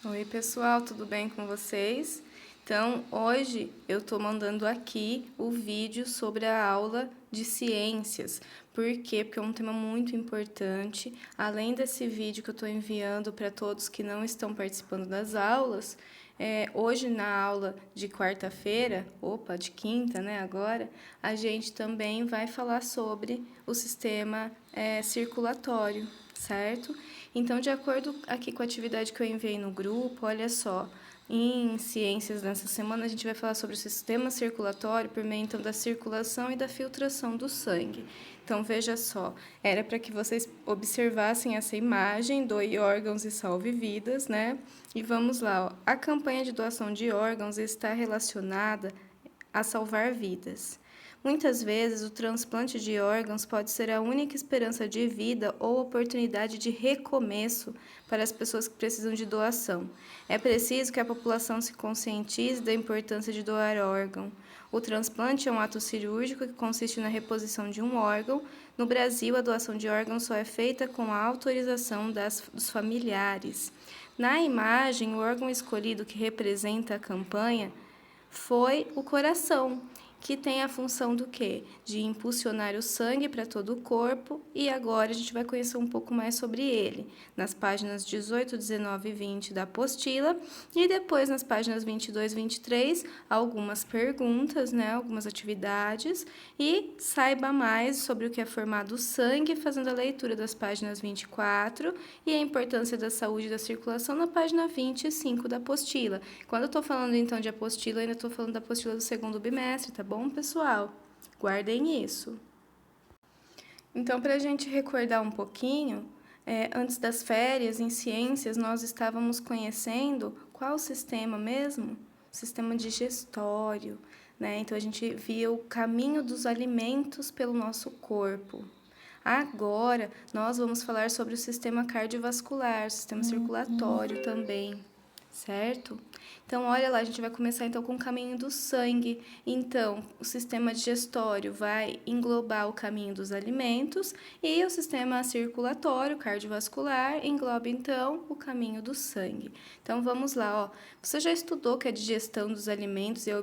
Oi, pessoal, tudo bem com vocês? Então, hoje eu estou mandando aqui o vídeo sobre a aula de ciências. Por quê? Porque é um tema muito importante. Além desse vídeo que eu estou enviando para todos que não estão participando das aulas, hoje na aula de quarta-feira, de quinta, né, agora, a gente também vai falar sobre o sistema circulatório, certo? Então, de acordo aqui com a atividade que eu enviei no grupo, olha só, em ciências nessa semana a gente vai falar sobre o sistema circulatório por meio então da circulação e da filtração do sangue. Então, veja só, era para que vocês observassem essa imagem, doe órgãos e salve vidas, né? E vamos lá, ó. A campanha de doação de órgãos está relacionada a salvar vidas. Muitas vezes, o transplante de órgãos pode ser a única esperança de vida ou oportunidade de recomeço para as pessoas que precisam de doação. É preciso que a população se conscientize da importância de doar órgão. O transplante é um ato cirúrgico que consiste na reposição de um órgão. No Brasil, a doação de órgãos só é feita com a autorização dos familiares. Na imagem, o órgão escolhido que representa a campanha foi o coração, que tem a função do quê? De impulsionar o sangue para todo o corpo, e agora a gente vai conhecer um pouco mais sobre ele, nas páginas 18, 19 e 20 da apostila, e depois nas páginas 22 e 23, algumas perguntas, né, algumas atividades, e saiba mais sobre o que é formado o sangue, fazendo a leitura das páginas 24 e a importância da saúde e da circulação na página 25 da apostila. Quando eu estou falando então de apostila, eu ainda estou falando da apostila do segundo bimestre, tá bom, pessoal? Guardem isso. Então, para a gente recordar um pouquinho, antes das férias, em ciências, nós estávamos conhecendo qual sistema mesmo? O sistema digestório, né? Então, a gente via o caminho dos alimentos pelo nosso corpo. Agora, nós vamos falar sobre o sistema cardiovascular, o sistema circulatório também, certo? Então, olha lá, a gente vai começar então com o caminho do sangue. Então, o sistema digestório vai englobar o caminho dos alimentos e o sistema circulatório, cardiovascular, engloba então o caminho do sangue. Então, vamos lá, ó. Você já estudou que a digestão dos alimentos e a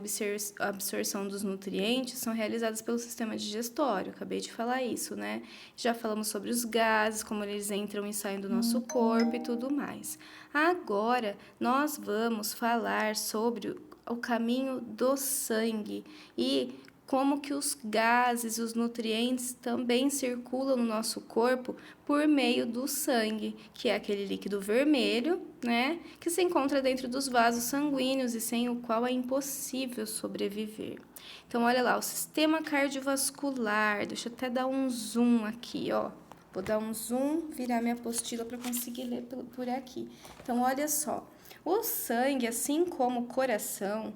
absorção dos nutrientes são realizadas pelo sistema digestório? Acabei de falar isso, né? Já falamos sobre os gases, como eles entram e saem do nosso corpo e tudo mais. Agora, nós vamos falar sobre o caminho do sangue e como que os gases, os nutrientes também circulam no nosso corpo por meio do sangue, que é aquele líquido vermelho, né, que se encontra dentro dos vasos sanguíneos e sem o qual é impossível sobreviver. Então, olha lá, o sistema cardiovascular, deixa eu até dar um zoom aqui, ó. Vou dar um zoom, virar minha apostila para conseguir ler por aqui. Então, olha só. O sangue, assim como o coração,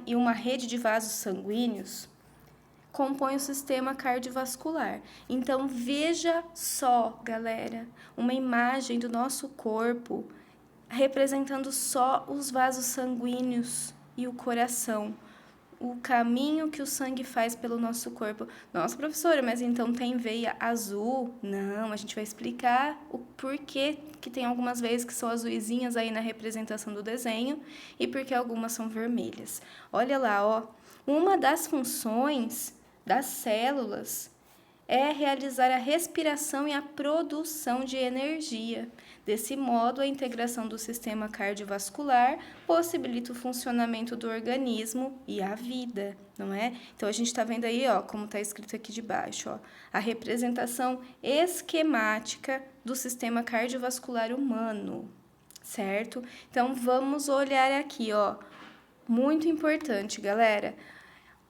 e uma rede de vasos sanguíneos, compõe o sistema cardiovascular. Então, veja só, galera, uma imagem do nosso corpo representando só os vasos sanguíneos e o coração. O caminho que o sangue faz pelo nosso corpo. Nossa, professora, mas então tem veia azul? Não, a gente vai explicar o porquê que tem algumas veias que são azuisinhas aí na representação do desenho e porque algumas são vermelhas. Olha lá, ó. Uma das funções das células é realizar a respiração e a produção de energia. Desse modo, a integração do sistema cardiovascular possibilita o funcionamento do organismo e a vida, não é? Então, a gente está vendo aí, ó, como está escrito aqui de baixo, ó, a representação esquemática do sistema cardiovascular humano, certo? Então, vamos olhar aqui, ó, muito importante, galera.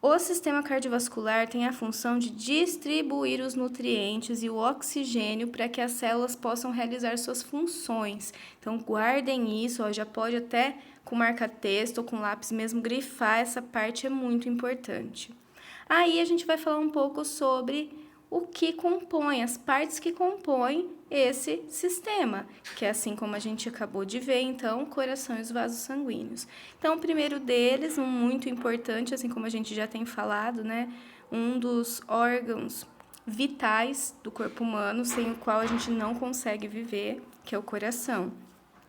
O sistema cardiovascular tem a função de distribuir os nutrientes e o oxigênio para que as células possam realizar suas funções. Então, guardem isso, ó, já pode até com marca-texto ou com lápis mesmo grifar, essa parte é muito importante. Aí a gente vai falar um pouco sobre o que compõe, as partes que compõem esse sistema, que é assim como a gente acabou de ver, então, o coração e os vasos sanguíneos. Então, o primeiro deles, um muito importante, assim como a gente já tem falado, né, um dos órgãos vitais do corpo humano, sem o qual a gente não consegue viver, que é o coração.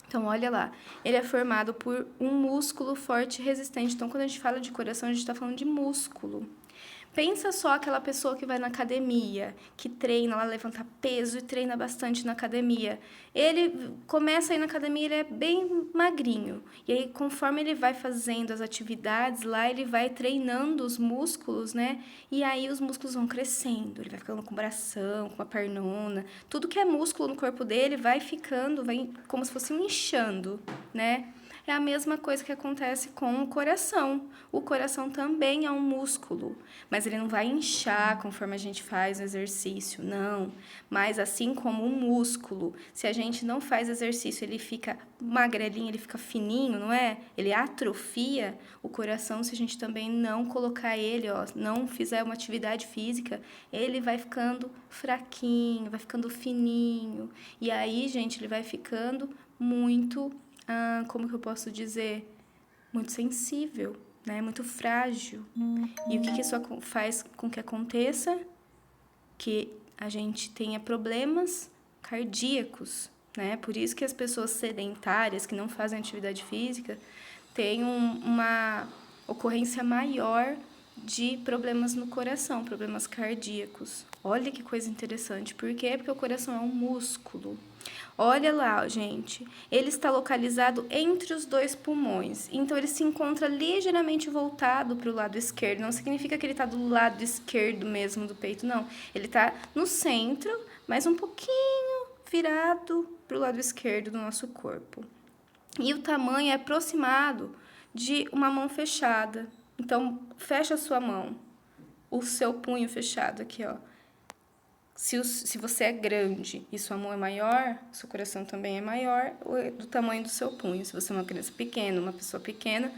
Então, olha lá, ele é formado por um músculo forte e resistente. Então, quando a gente fala de coração, a gente está falando de músculo. Pensa só aquela pessoa que vai na academia, que treina, ela levanta peso e treina bastante na academia. Ele começa a ir na academia, ele é bem magrinho. E aí, conforme ele vai fazendo as atividades lá, ele vai treinando os músculos, né? E aí os músculos vão crescendo, ele vai ficando com o bração, com a pernona. Tudo que é músculo no corpo dele vai ficando, vai como se fosse um inchando, né? É a mesma coisa que acontece com o coração. O coração também é um músculo, mas ele não vai inchar conforme a gente faz o exercício, não. Mas assim como o músculo, se a gente não faz exercício, ele fica magrelinho, ele fica fininho, não é? Ele atrofia. O coração, se a gente também não colocar ele, ó, não fizer uma atividade física, ele vai ficando fraquinho, vai ficando fininho. E aí, gente, ele vai ficando muito como que eu posso dizer? Muito sensível, né? Muito frágil. E o que isso faz com que aconteça? Que a gente tenha problemas cardíacos, né? Por isso que as pessoas sedentárias, que não fazem atividade física, têm uma ocorrência maior de problemas no coração, problemas cardíacos. Olha que coisa interessante. Por quê? Porque o coração é um músculo. Olha lá, gente, ele está localizado entre os dois pulmões, então ele se encontra ligeiramente voltado para o lado esquerdo. Não significa que ele está do lado esquerdo mesmo do peito, não. Ele está no centro, mas um pouquinho virado para o lado esquerdo do nosso corpo. E o tamanho é aproximado de uma mão fechada. Então, fecha a sua mão, o seu punho fechado aqui, ó. Se você é grande e sua mão é maior, seu coração também é maior do tamanho do seu punho. Se você é uma criança pequena, uma pessoa pequena,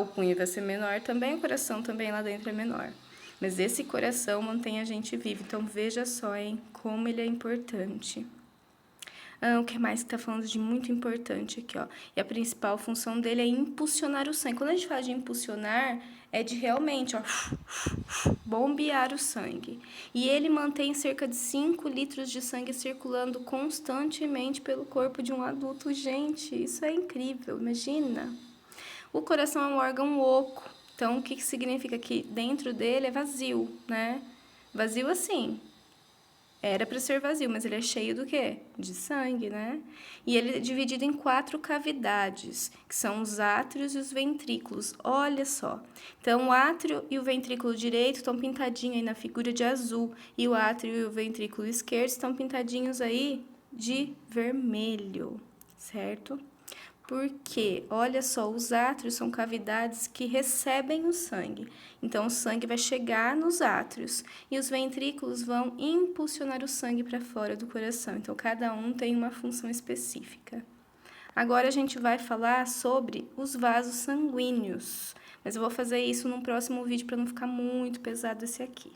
o punho vai ser menor também, o coração também lá dentro é menor. Mas esse coração mantém a gente vivo. Então, veja só, hein, como ele é importante. O que mais que tá falando de muito importante aqui, ó? E a principal função dele é impulsionar o sangue. Quando a gente fala de impulsionar, é de realmente, ó, bombear o sangue. E ele mantém cerca de 5 litros de sangue circulando constantemente pelo corpo de um adulto. Gente, isso é incrível, imagina. O coração é um órgão oco. Então, o que significa? Que dentro dele é vazio, né? Vazio assim. Era para ser vazio, mas ele é cheio do quê? De sangue, né? E ele é dividido em 4 cavidades, que são os átrios e os ventrículos. Olha só. Então, o átrio e o ventrículo direito estão pintadinhos aí na figura de azul, e o átrio e o ventrículo esquerdo estão pintadinhos aí de vermelho, certo? Porque, olha só, os átrios são cavidades que recebem o sangue. Então, o sangue vai chegar nos átrios e os ventrículos vão impulsionar o sangue para fora do coração. Então, cada um tem uma função específica. Agora, a gente vai falar sobre os vasos sanguíneos. Mas eu vou fazer isso num próximo vídeo para não ficar muito pesado esse aqui.